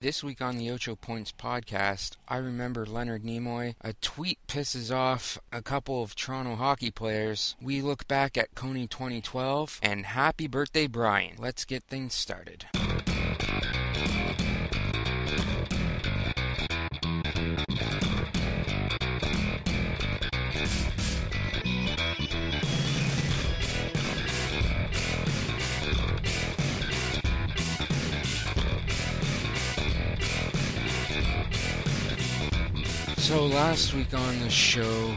This week on the Ocho Points podcast, I remember Leonard Nimoy. A tweet pisses off a couple of Toronto hockey players. We look back at Coney 2012, and happy birthday, Brian. Let's get things started. So last week on the show,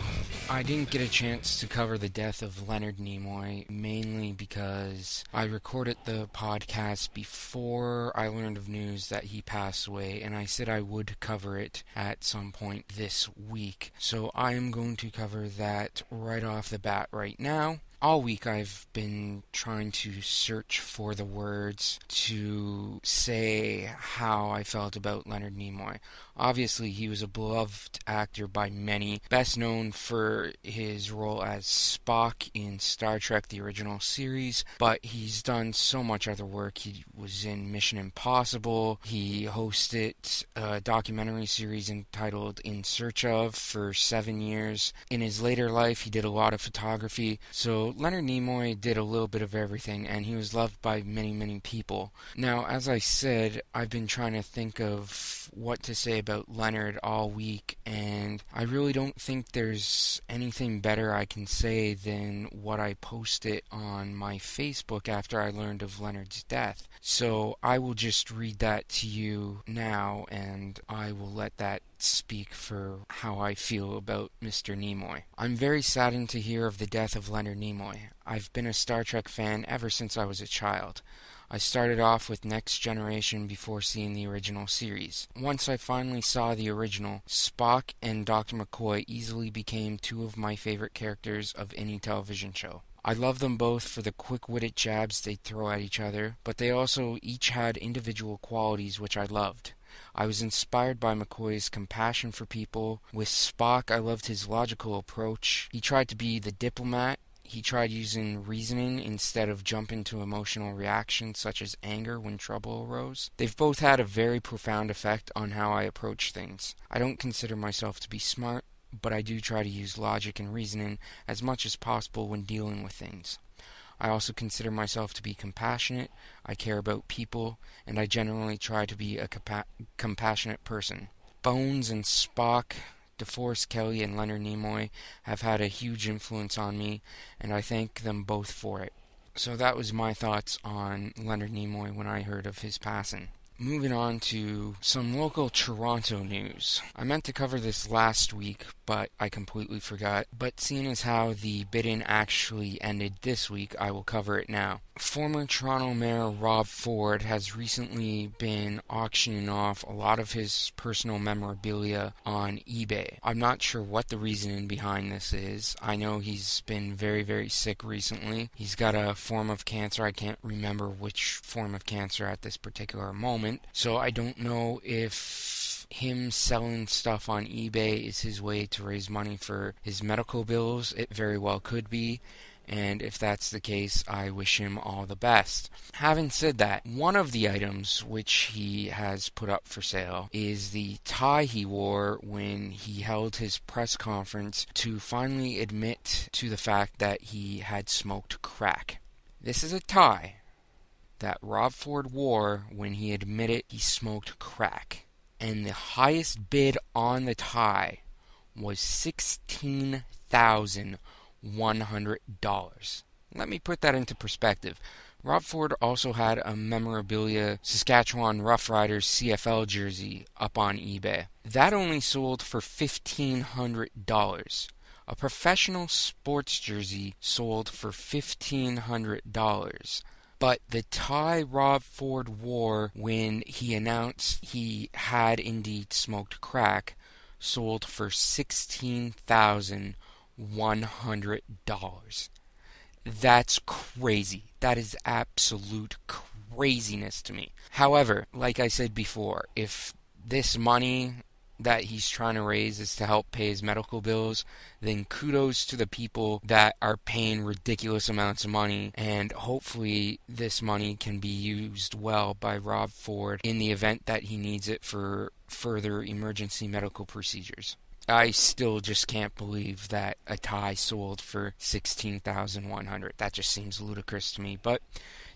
I didn't get a chance to cover the death of Leonard Nimoy, mainly because I recorded the podcast before I learned of news that he passed away, and I said I would cover it at some point this week. So I am going to cover that right off the bat right now. All week I've been trying to search for the words to say how I felt about Leonard Nimoy. Obviously, he was a beloved actor by many, best known for his role as Spock in Star Trek, the original series, but he's done so much other work. He was in Mission Impossible. He hosted a documentary series entitled In Search Of for 7 years. In his later life, he did a lot of photography. So Leonard Nimoy did a little bit of everything, and he was loved by many, many people. Now, as I said, I've been trying to think of what to say about Leonard all week, and I really don't think there's anything better I can say than what I posted on my Facebook after I learned of Leonard's death. So I will just read that to you now, and I will let that speak for how I feel about Mr. Nimoy. I'm very saddened to hear of the death of Leonard Nimoy. I've been a Star Trek fan ever since I was a child. I started off with Next Generation before seeing the original series. Once I finally saw the original, Spock and Dr. McCoy easily became two of my favorite characters of any television show. I love them both for the quick-witted jabs they throw at each other, but they also each had individual qualities which I loved. I was inspired by McCoy's compassion for people. With Spock, I loved his logical approach. He tried to be the diplomat. He tried using reasoning instead of jumping to emotional reactions such as anger when trouble arose. They've both had a very profound effect on how I approach things. I don't consider myself to be smart, but I do try to use logic and reasoning as much as possible when dealing with things. I also consider myself to be compassionate. I care about people, and I generally try to be a compassionate person. Bones and Spock, DeForest Kelley and Leonard Nimoy have had a huge influence on me, and I thank them both for it. So that was my thoughts on Leonard Nimoy when I heard of his passing. Moving on to some local Toronto news. I meant to cover this last week, but I completely forgot. But seeing as how the bidding actually ended this week, I will cover it now. Former Toronto Mayor Rob Ford has recently been auctioning off a lot of his personal memorabilia on eBay. I'm not sure what the reasoning behind this is. I know he's been very, very sick recently. He's got a form of cancer. I can't remember which form of cancer at this particular moment. So I don't know if him selling stuff on eBay is his way to raise money for his medical bills. It very well could be. And if that's the case, I wish him all the best. Having said that, one of the items which he has put up for sale is the tie he wore when he held his press conference to finally admit to the fact that he had smoked crack. This is a tie that Rob Ford wore when he admitted he smoked crack. And the highest bid on the tie was $16,100. Let me put that into perspective. Rob Ford also had a memorabilia Saskatchewan Roughriders CFL jersey up on eBay. That only sold for $1,500. A professional sports jersey sold for $1,500. But the tie Rob Ford wore when he announced he had indeed smoked crack sold for $16,100. That's crazy. That is absolute craziness to me. However, like I said before, if this money that he's trying to raise is to help pay his medical bills, then kudos to the people that are paying ridiculous amounts of money, and hopefully this money can be used well by Rob Ford in the event that he needs it for further emergency medical procedures. I still just can't believe that a tie sold for $16,100. That just seems ludicrous to me, but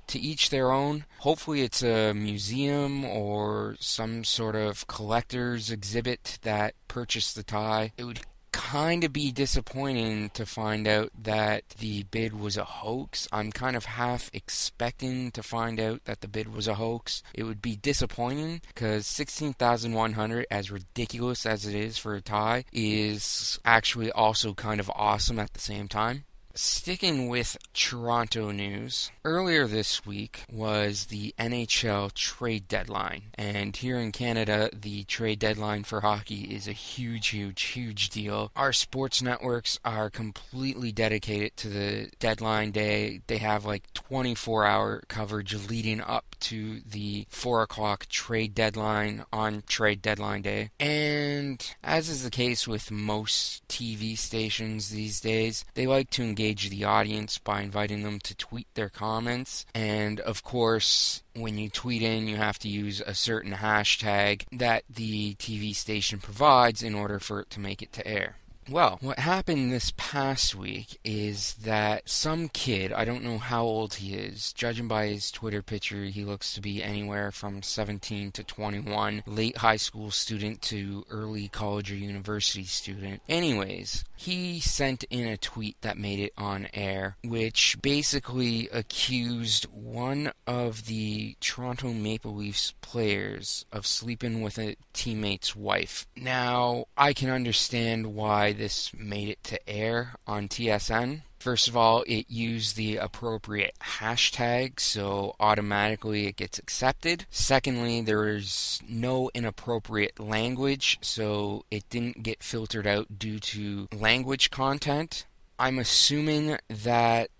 to each their own. Hopefully it's a museum or some sort of collector's exhibit that purchased the tie. It would kind of be disappointing to find out that the bid was a hoax. I'm kind of half expecting to find out that the bid was a hoax. It would be disappointing because $16,100, as ridiculous as it is for a tie, is actually also kind of awesome at the same time. Sticking with Toronto news, earlier this week was the NHL trade deadline, and here in Canada, the trade deadline for hockey is a huge deal. Our sports networks are completely dedicated to the deadline day. They have like 24-hour coverage leading up to the 4 o'clock trade deadline on trade deadline day. And as is the case with most TV stations these days, they like to engage the audience by inviting them to tweet their comments. And of course, when you tweet in, you have to use a certain hashtag that the TV station provides in order for it to make it to air. Well, what happened this past week is that some kid, I don't know how old he is, judging by his Twitter picture, he looks to be anywhere from 17 to 21, late high school student to early college or university student. Anyways, he sent in a tweet that made it on air, which basically accused one of the Toronto Maple Leafs players of sleeping with a teammate's wife. Now, I can understand why this made it to air on TSN. First of all, it used the appropriate hashtag, so automatically it gets accepted. Secondly, there is no inappropriate language, so it didn't get filtered out due to language content. I'm assuming that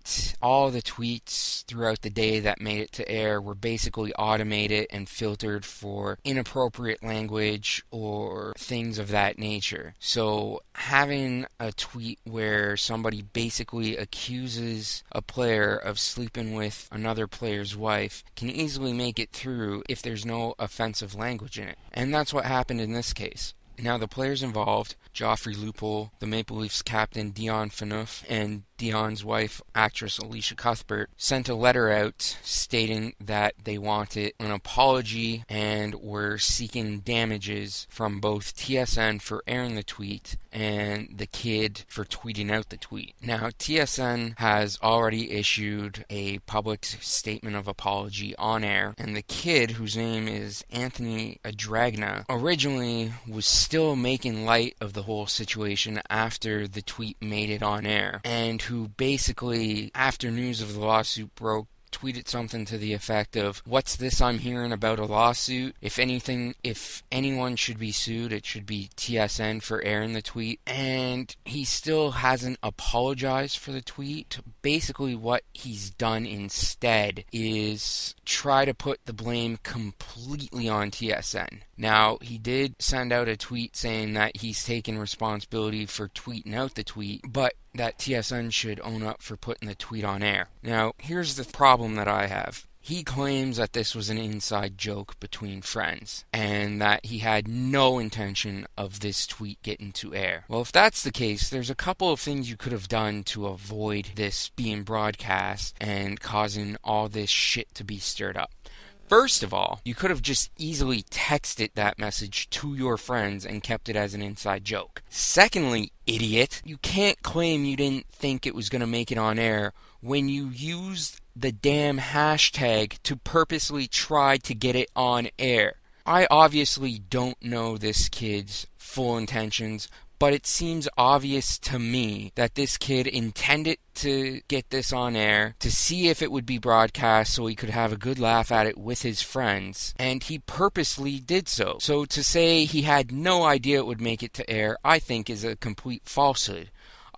all the tweets throughout the day that made it to air were basically automated and filtered for inappropriate language or things of that nature. So having a tweet where somebody basically accuses a player of sleeping with another player's wife can easily make it through if there's no offensive language in it. And that's what happened in this case. Now, the players involved, Joffrey Lupul, the Maple Leafs captain Dion Phaneuf, and Dion's wife, actress Alicia Cuthbert, sent a letter out stating that they wanted an apology and were seeking damages from both TSN for airing the tweet and the kid for tweeting out the tweet. Now, TSN has already issued a public statement of apology on air, and the kid, whose name is Anthony Adragna, originally was still making light of the whole situation after the tweet made it on air, and who basically, after news of the lawsuit broke, tweeted something to the effect of, "What's this I'm hearing about a lawsuit? If anyone should be sued, it should be TSN for airing the tweet." And he still hasn't apologized for the tweet. Basically, what he's done instead is try to put the blame completely on TSN. Now, he did send out a tweet saying that he's taken responsibility for tweeting out the tweet, but that TSN should own up for putting the tweet on air. Now, here's the problem that I have. He claims that this was an inside joke between friends, and that he had no intention of this tweet getting to air. Well, if that's the case, there's a couple of things you could have done to avoid this being broadcast and causing all this shit to be stirred up. First of all, you could have just easily texted that message to your friends and kept it as an inside joke. Secondly, idiot, you can't claim you didn't think it was going to make it on air when you used the damn hashtag to purposely try to get it on air. I obviously don't know this kid's full intentions, but it seems obvious to me that this kid intended to get this on air to see if it would be broadcast so he could have a good laugh at it with his friends, and he purposely did so. So to say he had no idea it would make it to air, I think is a complete falsehood.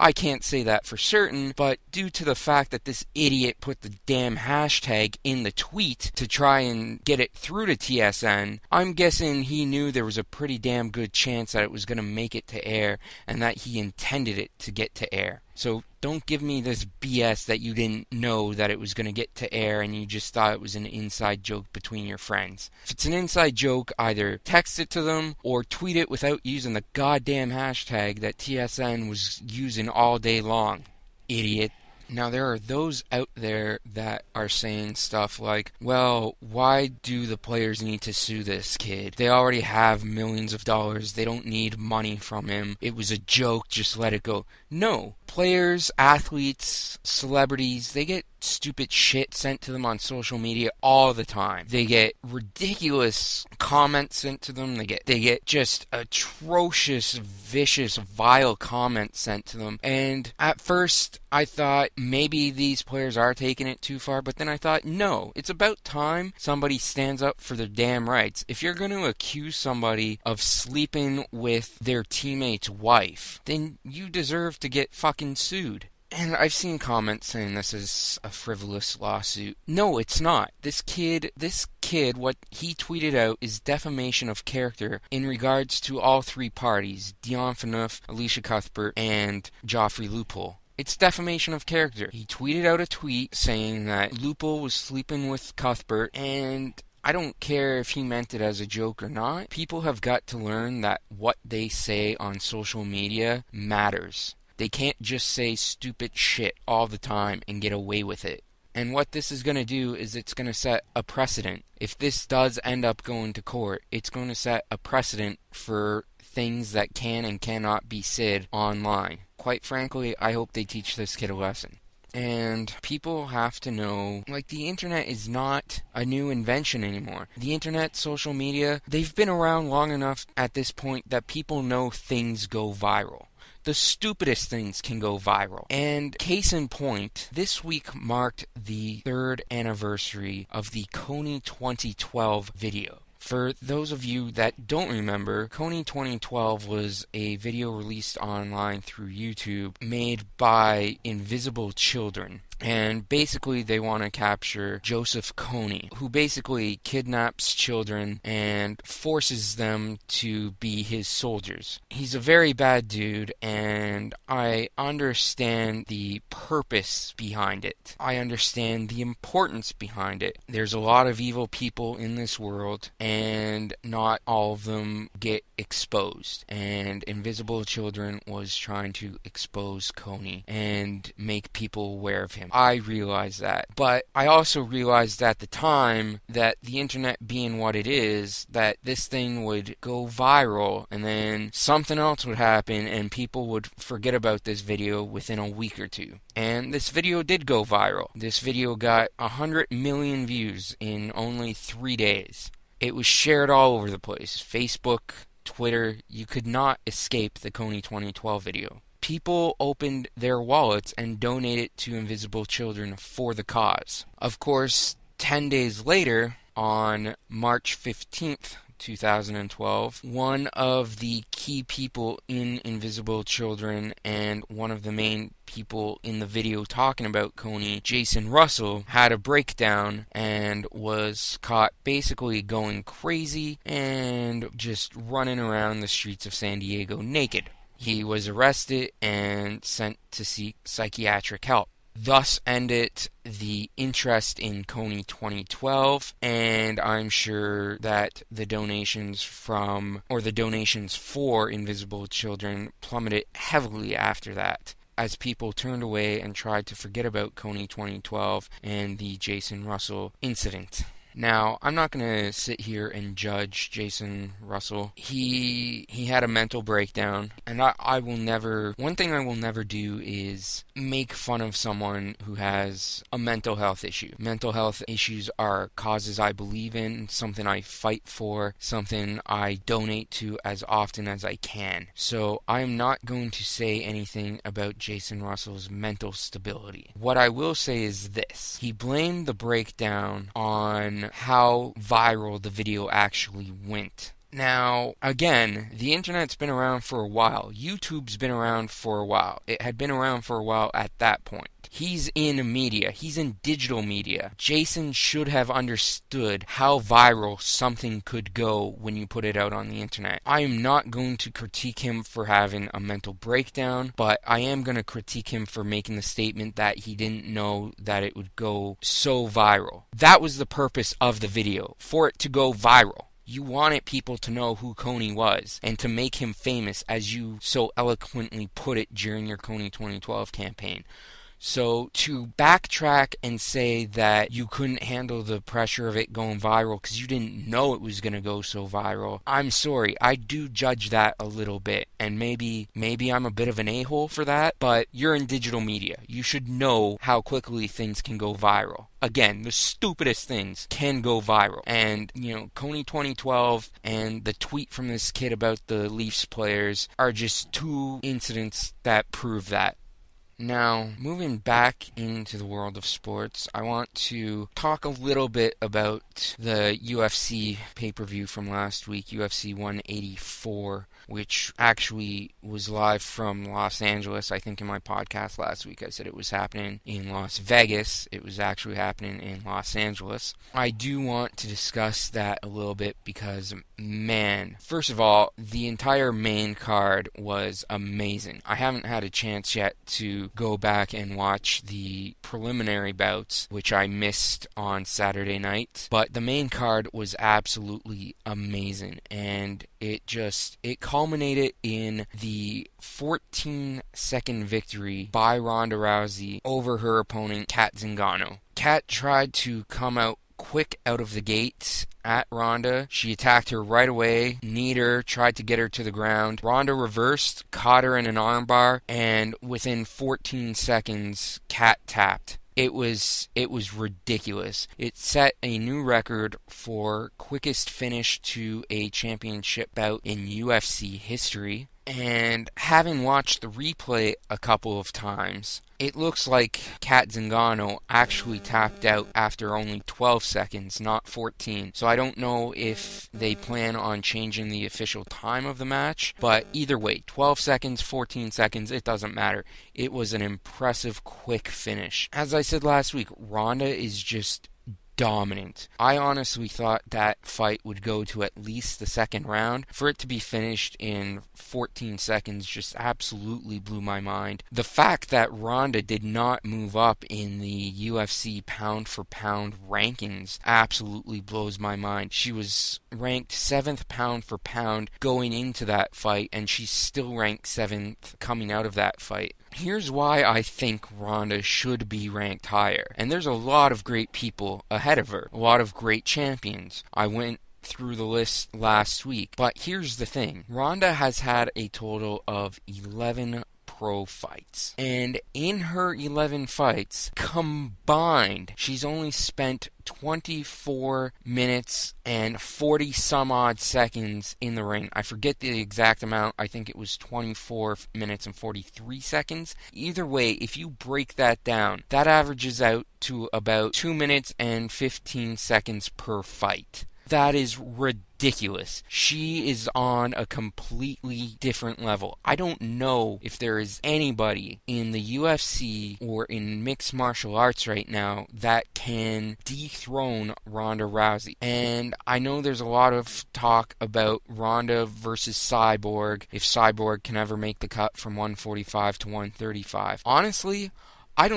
I can't say that for certain, but due to the fact that this idiot put the damn hashtag in the tweet to try and get it through to TSN, I'm guessing he knew there was a pretty damn good chance that it was going to make it to air and that he intended it to get to air. So don't give me this BS that you didn't know that it was going to get to air and you just thought it was an inside joke between your friends. If it's an inside joke, either text it to them or tweet it without using the goddamn hashtag that TSN was using all day long. Idiot. Now, there are those out there that are saying stuff like, well, why do the players need to sue this kid? They already have millions of dollars. They don't need money from him. It was a joke. Just let it go. No. Players, athletes, celebrities, they get stupid shit sent to them on social media all the time. They get ridiculous comments sent to them. They get just atrocious, vicious, vile comments sent to them. And at first, I thought maybe these players are taking it too far, but then I thought, no, it's about time somebody stands up for their damn rights. If you're going to accuse somebody of sleeping with their teammate's wife, then you deserve to get fucking sued. And I've seen comments saying this is a frivolous lawsuit. No, it's not. This kid, what he tweeted out is defamation of character in regards to all three parties, Dion Phaneuf, Alicia Cuthbert, and Joffrey Loophole. It's defamation of character. He tweeted out a tweet saying that Loophole was sleeping with Cuthbert, and I don't care if he meant it as a joke or not. People have got to learn that what they say on social media matters. They can't just say stupid shit all the time and get away with it. And what this is going to do is it's going to set a precedent. If this does end up going to court, it's going to set a precedent for things that can and cannot be said online. Quite frankly, I hope they teach this kid a lesson. And people have to know, like, the internet is not a new invention anymore. The internet, social media, they've been around long enough at this point that people know things go viral. The stupidest things can go viral. And case in point, this week marked the 3rd anniversary of the Kony 2012 video. For those of you that don't remember, Kony 2012 was a video released online through YouTube made by Invisible Children. And basically they want to capture Joseph Kony, who basically kidnaps children and forces them to be his soldiers. He's a very bad dude, and I understand the purpose behind it. I understand the importance behind it. There's a lot of evil people in this world, and not all of them get exposed. And Invisible Children was trying to expose Kony and make people aware of him. I realized that. But I also realized at the time that the internet being what it is, that this thing would go viral and then something else would happen and people would forget about this video within a week or two. And this video did go viral. This video got 100 million views in only 3 days. It was shared all over the place. Facebook, Twitter, you could not escape the Kony 2012 video. People opened their wallets and donated to Invisible Children for the cause. Of course, 10 days later, on March 15th, 2012, one of the key people in Invisible Children and one of the main people in the video talking about Kony, Jason Russell, had a breakdown and was caught basically going crazy and just running around the streets of San Diego naked. He was arrested and sent to seek psychiatric help. Thus ended the interest in Kony 2012, and I'm sure that the donations for Invisible Children plummeted heavily after that, as people turned away and tried to forget about Kony 2012 and the Jason Russell incident. Now, I'm not going to sit here and judge Jason Russell. He had a mental breakdown, and I will never... One thing I will never do is make fun of someone who has a mental health issue. Mental health issues are causes I believe in, something I fight for, something I donate to as often as I can. So, I'm not going to say anything about Jason Russell's mental stability. What I will say is this. He blamed the breakdown on how viral the video actually went. Now, again, the internet's been around for a while. YouTube's been around for a while. It had been around for a while at that point. He's in media. He's in digital media. Jason should have understood how viral something could go when you put it out on the internet. I am not going to critique him for having a mental breakdown, but I am going to critique him for making the statement that he didn't know that it would go so viral. That was the purpose of the video, for it to go viral. You wanted people to know who Coney was and to make him famous, as you so eloquently put it during your Coney 2012 campaign. So to backtrack and say that you couldn't handle the pressure of it going viral because you didn't know it was going to go so viral, I'm sorry. I do judge that a little bit. And maybe I'm a bit of an a-hole for that, but you're in digital media. You should know how quickly things can go viral. Again, the stupidest things can go viral. And, Coney 2012 and the tweet from this kid about the Leafs players are just two incidents that prove that. Now, moving back into the world of sports, I want to talk a little bit about the UFC pay-per-view from last week, UFC 184, which actually was live from Los Angeles. I think in my podcast last week I said it was happening in Las Vegas. It was actually happening in Los Angeles. I do want to discuss that a little bit because, man, first of all, the entire main card was amazing. I haven't had a chance yet to go back and watch the preliminary bouts, which I missed on Saturday night, but the main card was absolutely amazing, and it culminated in the 14-second victory by Ronda Rousey over her opponent, Cat Zingano. Cat tried to come out quick out of the gates at Ronda. She attacked her right away, kneed her, tried to get her to the ground. Ronda reversed, caught her in an armbar, and within 14 seconds, Cat tapped. It was ridiculous. It set a new record for quickest finish to a championship bout in UFC history. And having watched the replay a couple of times, it looks like Cat Zingano actually tapped out after only 12 seconds, not 14. So I don't know if they plan on changing the official time of the match, but either way, 12 seconds, 14 seconds, it doesn't matter. It was an impressive quick finish. As I said last week, Ronda is just dominant. I honestly thought that fight would go to at least the second round. For it to be finished in 14 seconds just absolutely blew my mind. The fact that Ronda did not move up in the UFC pound for pound rankings absolutely blows my mind. She was ranked 7th pound for pound going into that fight, and she's still ranked 7th coming out of that fight. Here's why I think Ronda should be ranked higher. And there's a lot of great people ahead of her. A lot of great champions. I went through the list last week. But here's the thing. Ronda has had a total of 11 pro fights. And in her 11 fights combined, she's only spent 24 minutes and 40 some odd seconds in the ring. I forget the exact amount. I think it was 24 minutes and 43 seconds. Either way, if you break that down, that averages out to about 2 minutes and 15 seconds per fight. That is ridiculous. She is on a completely different level. I don't know if there is anybody in the UFC or in mixed martial arts right now that can dethrone Ronda Rousey. And I know there's a lot of talk about Ronda versus Cyborg, if Cyborg can ever make the cut from 145 to 135. Honestly, I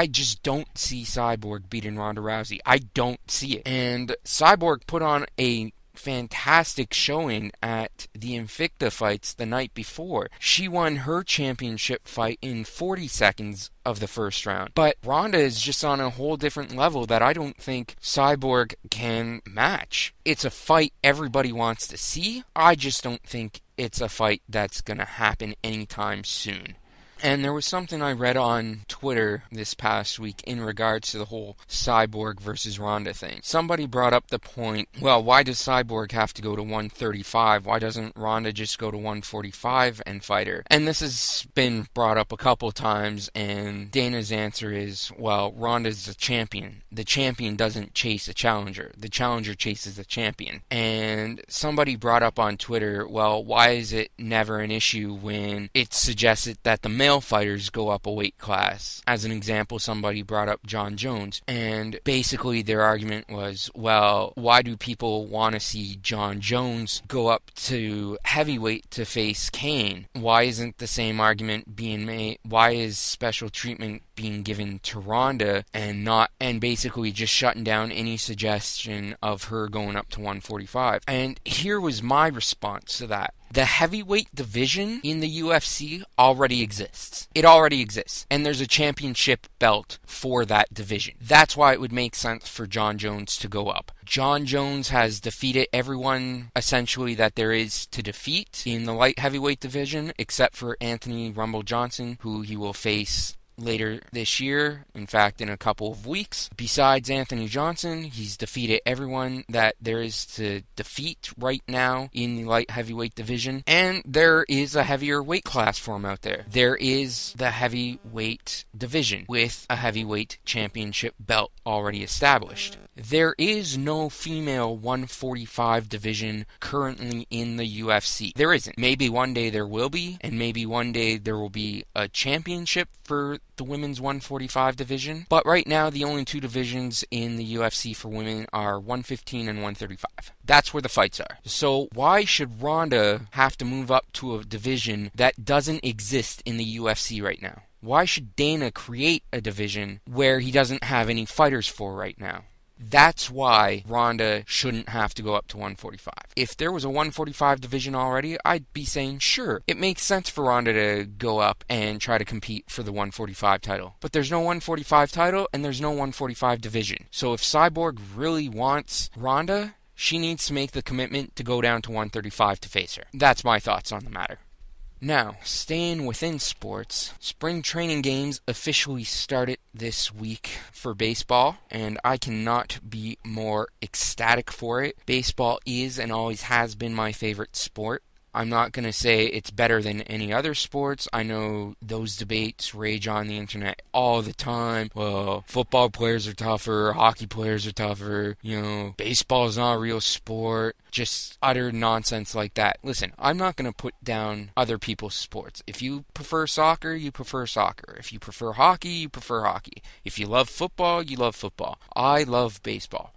just don't see Cyborg beating Ronda Rousey. I don't see it. And Cyborg put on a fantastic showing at the Invicta fights the night before. She won her championship fight in 40 seconds of the first round. But Ronda is just on a whole different level that I don't think Cyborg can match. It's a fight everybody wants to see. I just don't think it's a fight that's going to happen anytime soon. And there was something I read on Twitter this past week in regards to the whole Cyborg versus Ronda thing. Somebody brought up the point, well, why does Cyborg have to go to 135? Why doesn't Ronda just go to 145 and fight her? And this has been brought up a couple times, and Dana's answer is, well, Ronda's the champion. The champion doesn't chase a challenger. The challenger chases the champion. And somebody brought up on Twitter, well, why is it never an issue when it's suggested that the male fighters go up a weight class? As an example, somebody brought up John Jones, and basically their argument was, well, why do people want to see John Jones go up to heavyweight to face Kane? Why isn't the same argument being made? Why is special treatment being given to Ronda and basically just shutting down any suggestion of her going up to 145? And here was my response to that. The heavyweight division in the UFC already exists. It already exists. And there's a championship belt for that division. That's why it would make sense for John Jones to go up. John Jones has defeated everyone, essentially, that there is to defeat in the light heavyweight division, except for Anthony Rumble Johnson, who he will face later this year, in fact in a couple of weeks. Besides Anthony Johnson, he's defeated everyone that there is to defeat right now in the light heavyweight division, and there is a heavier weight class for him out there. There is the heavyweight division with a heavyweight championship belt already established. There is no female 145 division currently in the UFC. There isn't. Maybe one day there will be, and maybe one day there will be a championship for the women's 145 division. But right now, the only two divisions in the UFC for women are 115 and 135. That's where the fights are. So why should Ronda have to move up to a division that doesn't exist in the UFC right now? Why should Dana create a division where he doesn't have any fighters for right now? That's why Ronda shouldn't have to go up to 145. If there was a 145 division already, I'd be saying, sure, it makes sense for Ronda to go up and try to compete for the 145 title. But there's no 145 title, and there's no 145 division. So if Cyborg really wants Ronda, she needs to make the commitment to go down to 135 to face her. That's my thoughts on the matter. Now, staying within sports, spring training games officially started this week for baseball, and I cannot be more ecstatic for it. Baseball is and always has been my favorite sport. I'm not going to say it's better than any other sports. I know those debates rage on the internet all the time. Well, football players are tougher, hockey players are tougher, baseball is not a real sport. Just utter nonsense like that. Listen, I'm not going to put down other people's sports. If you prefer soccer, you prefer soccer. If you prefer hockey, you prefer hockey. If you love football, you love football. I love baseball.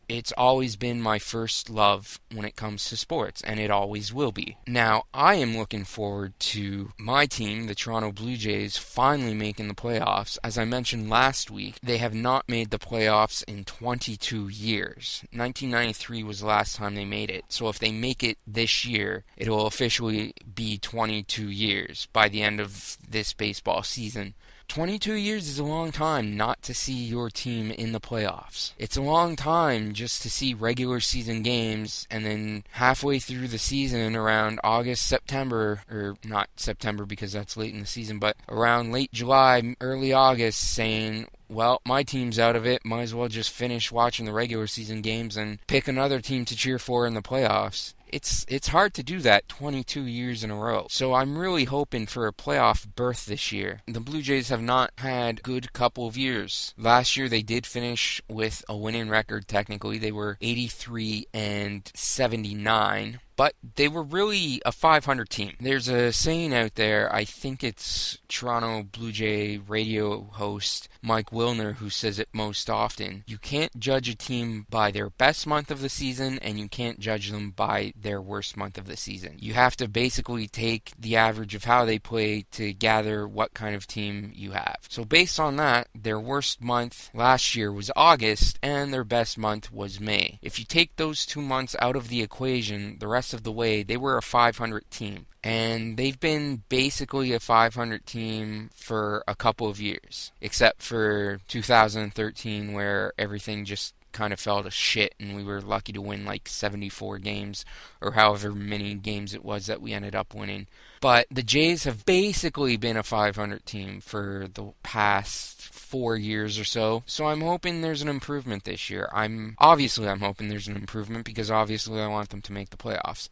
It's always been my first love when it comes to sports, and it always will be. Now, I am looking forward to my team, the Toronto Blue Jays, finally making the playoffs. As I mentioned last week, they have not made the playoffs in 22 years. 1993 was the last time they made it. So if they make it this year, it will officially be 22 years by the end of this baseball season. 22 years is a long time not to see your team in the playoffs. It's a long time just to see regular season games, and then halfway through the season, around August, September, or not September because that's late in the season, but around late July, early August, saying, well, my team's out of it, might as well just finish watching the regular season games and pick another team to cheer for in the playoffs. It's hard to do that 22 years in a row. So I'm really hoping for a playoff berth this year. The Blue Jays have not had a good couple of years. Last year they did finish with a winning record technically. They were 83 and 79. But they were really a 500 team. There's a saying out there, I think it's Toronto Blue Jay radio host Mike Wilner who says it most often. You can't judge a team by their best month of the season, and you can't judge them by their worst month of the season. You have to basically take the average of how they play to gather what kind of team you have. So based on that, their worst month last year was August, and their best month was May. If you take those 2 months out of the equation, the rest of the way, they were a 500 team. And they've been basically a 500 team for a couple of years, except for 2013 where everything just kind of fell to shit, and we were lucky to win like 74 games, or however many games it was that we ended up winning. But the Jays have basically been a 500 team for the past 4 years or so. So I'm hoping there's an improvement this year. I'm hoping there's an improvement because obviously I want them to make the playoffs.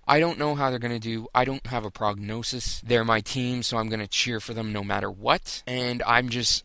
I don't know how they're going to do. I don't have a prognosis. They're my team, so I'm going to cheer for them no matter what. And I'm just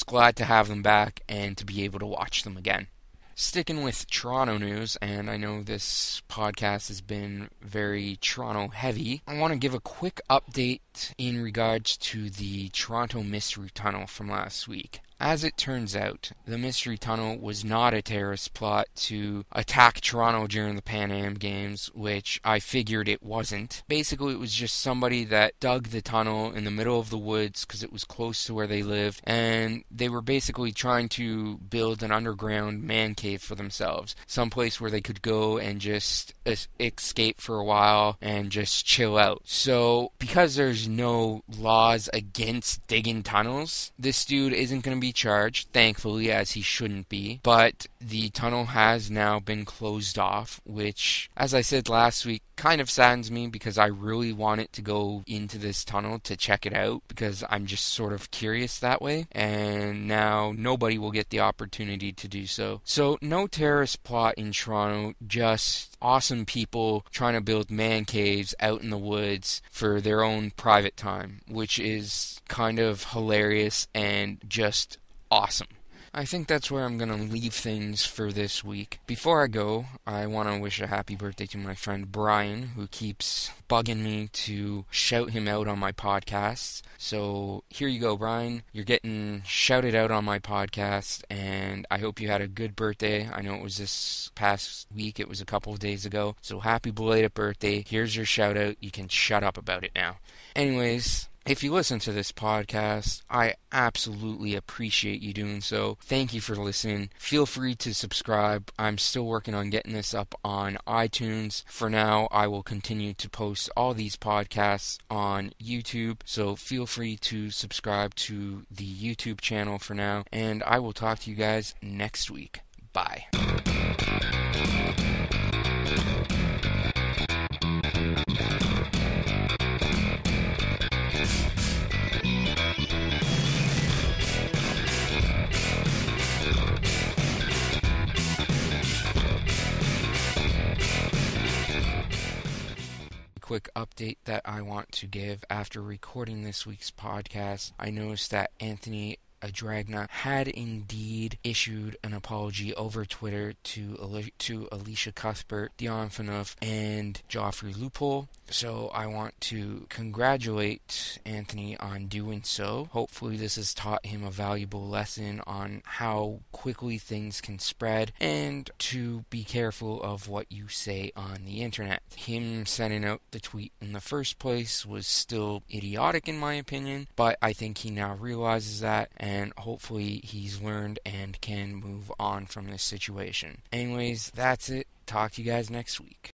glad to have them back and to be able to watch them again. Sticking with Toronto news, and I know this podcast has been very Toronto heavy, I want to give a quick update in regards to the Toronto Mystery Tunnel from last week. As it turns out, the Mystery Tunnel was not a terrorist plot to attack Toronto during the Pan Am Games, which I figured it wasn't. Basically, it was just somebody that dug the tunnel in the middle of the woods because it was close to where they lived, and they were basically trying to build an underground man cave for themselves. Someplace where they could go and just escape for a while and just chill out. So, because there's no laws against digging tunnels, this dude isn't going to be charged, thankfully, as he shouldn't be, but the tunnel has now been closed off, which, as I said last week, kind of saddens me because I really wanted to go into this tunnel to check it out because I'm just sort of curious that way, and now nobody will get the opportunity to do so. So no terrorist plot in Toronto, just awesome people trying to build man caves out in the woods for their own private time, which is kind of hilarious and just awesome. I think that's where I'm going to leave things for this week. Before I go, I want to wish a happy birthday to my friend Brian, who keeps bugging me to shout him out on my podcasts. So here you go, Brian. You're getting shouted out on my podcast, and I hope you had a good birthday. I know it was this past week. It was a couple of days ago. So happy belated birthday. Here's your shout out. You can shut up about it now. Anyways, if you listen to this podcast, I absolutely appreciate you doing so. Thank you for listening. Feel free to subscribe. I'm still working on getting this up on iTunes. For now, I will continue to post all these podcasts on YouTube, so feel free to subscribe to the YouTube channel for now, and I will talk to you guys next week. Bye. Quick update that I want to give. After recording this week's podcast, I noticed that Anthony Adragna had indeed issued an apology over Twitter to Alicia Cuthbert, Dion Phaneuf, and Joffrey Loophole. So I want to congratulate Anthony on doing so. Hopefully this has taught him a valuable lesson on how quickly things can spread and to be careful of what you say on the internet. Him sending out the tweet in the first place was still idiotic in my opinion, but I think he now realizes that, and hopefully he's learned and can move on from this situation. Anyways, that's it. Talk to you guys next week.